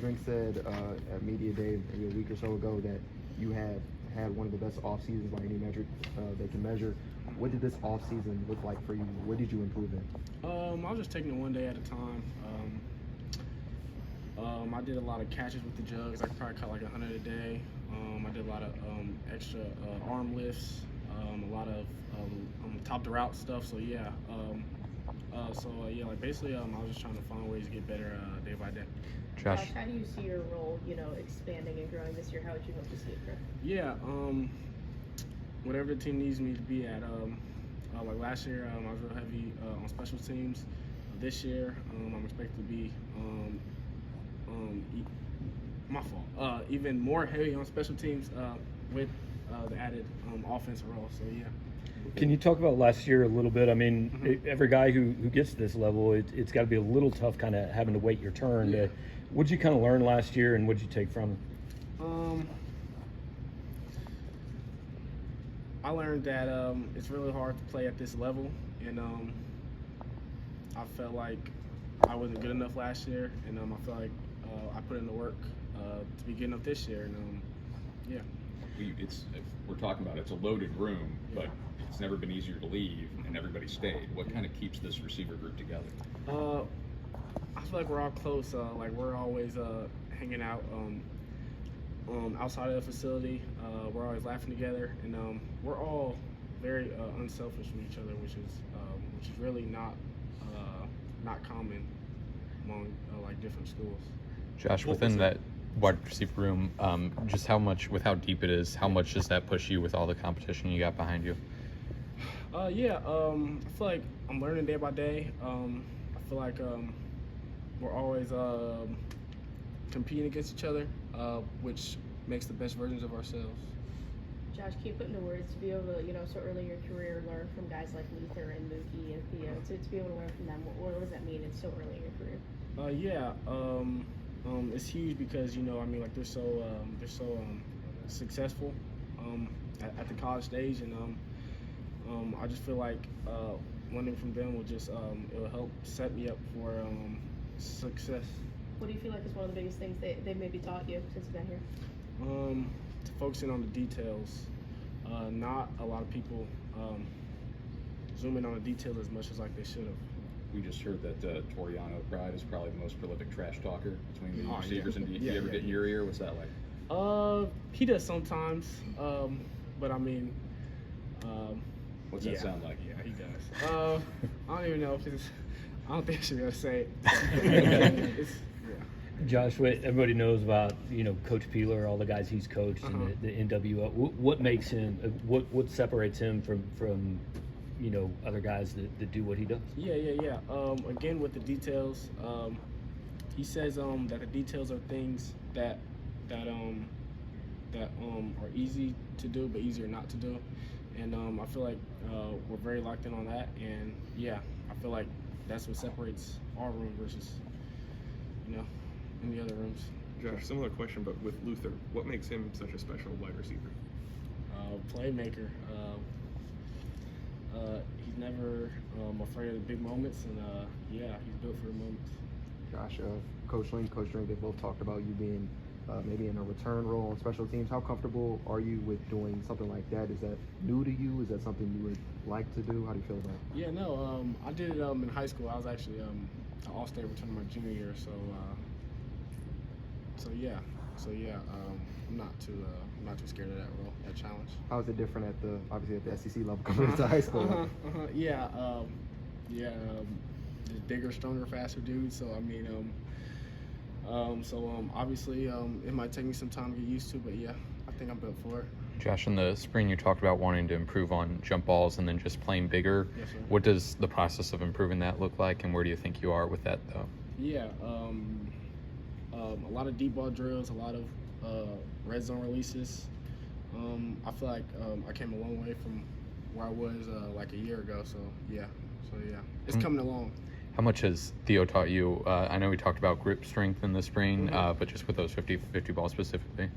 Drink said at Media Day maybe a week or so ago that you have had one of the best off seasons by any metric they can measure. What did this off season look like for you? What did you improve in? I was just taking it one day at a time. I did a lot of catches with the jugs. I probably caught like 100 a day. I did a lot of extra arm lifts, a lot of top to route stuff. So yeah, like basically, I was just trying to find ways to get better day by day. Josh, how do you see your role, expanding and growing this year? How would you hope to see it grow? Yeah, whatever the team needs me to be at. Like last year, I was real heavy on special teams. This year, I'm expected to be my fault. Even more heavy on special teams with the added offensive role. So yeah. Can you talk about last year a little bit? I mean, every guy who gets to this level, it's got to be a little tough, kind of having to wait your turn. Yeah. What did you kind of learn last year, and what did you take from it? I learned that it's really hard to play at this level, and I felt like I wasn't good enough last year, and I feel like I put in the work to be good enough this year, and yeah. If we're talking about it's a loaded room, but it's never been easier to leave, and everybody stayed. What kind of keeps this receiver group together? I feel like we're all close. Like we're always hanging out outside of the facility. We're always laughing together, and we're all very unselfish with each other, which is really not common among like different schools. Josh, within that wide receiver room, just how much, with how deep it is, how much does that push you with all the competition you got behind you? I feel like I'm learning day by day. I feel like we're always competing against each other, which makes the best versions of ourselves. Josh, can you put into words to be able to, so early in your career, learn from guys like Luther and Mookie and Theo, to be able to learn from them? What does that mean in so early in your career? It's huge because like they're so successful at the college stage, and I just feel like learning from them will just it'll help set me up for success. What do you feel like is one of the biggest things they maybe taught you since you've been here? To focus in on the details. Not a lot of people zoom in on the detail as much as like they should have. We just heard that Toriano Pride is probably the most prolific trash talker between the receivers. And do you ever get in your ear? What's that like? He does sometimes, but I mean, what's that sound like? Yeah, he does. I don't even know if it's. I don't think I should be able to say it. Josh, everybody knows about Coach Peeler, all the guys he's coached, and the NWL. What makes him? What separates him from other guys that do what he does? Yeah. Again, with the details, he says that the details are things that are easy to do but easier not to do, and I feel like we're very locked in on that, and I feel like that's what separates our room versus in the other rooms. Josh, similar question, but with Luther, what makes him such a special wide receiver? Playmaker. He's never afraid of the big moments, and he's built for the moments. Josh, Coach Link, Coach Drink, they both talked about you being maybe in a return role on special teams. How comfortable are you with doing something like that? Is that new to you? Is that something you would like to do? How do you feel about it? Yeah, no, I did it in high school. I was actually an All-State returner my junior year, so I'm not too scared of that role, that challenge. How is it different obviously at the SEC level compared to high school? There's bigger, stronger, faster dudes. So I mean, obviously it might take me some time to get used to, but yeah, I think I'm built for it. Josh, in the spring you talked about wanting to improve on jump balls and then just playing bigger. Yes, sir. What does the process of improving that look like, and where do you think you are with that though? Yeah, a lot of deep ball drills, a lot of red zone releases. I feel like I came a long way from where I was like a year ago. So yeah, it's coming along. How much has Theo taught you? I know we talked about grip strength in the spring, but just with those 50-50 balls specifically.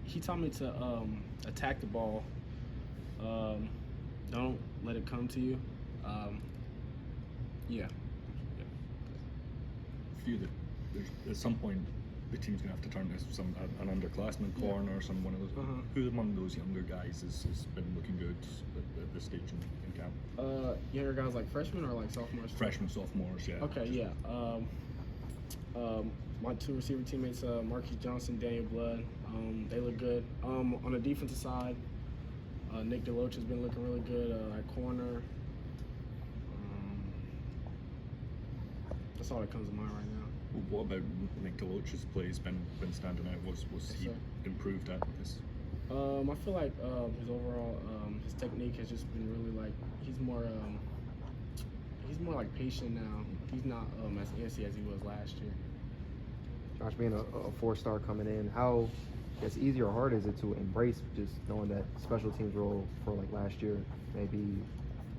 He taught me to attack the ball. Don't let it come to you. at some point the team's gonna have to turn to an underclassman corner or someone of those. Who among those younger guys has been looking good at this stage in camp? Younger guys like freshmen or like sophomores? Freshmen, sophomores, yeah. Okay, yeah. My two receiver teammates, Marquis Johnson, Daniel Blood, they look good. On the defensive side, Nick DeLoach has been looking really good at corner. That's all that comes to mind right now. What about Nick DeLoach's play has been standing out? Was he sir. improved at this? I feel like his overall his technique has just been really like he's more like patient now. He's not as antsy as he was last year. Josh, being a 4-star coming in, how it's easy or hard is it to embrace just knowing that special teams role for like last year may be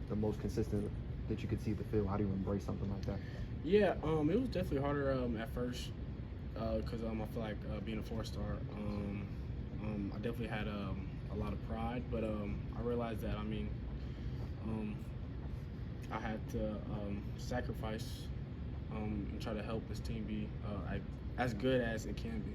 the most consistent that you could see the field? How do you embrace something like that? Yeah, it was definitely harder at first because I feel like being a 4-star, I definitely had a lot of pride, but I realized that I had to sacrifice and try to help this team be as good as it can be.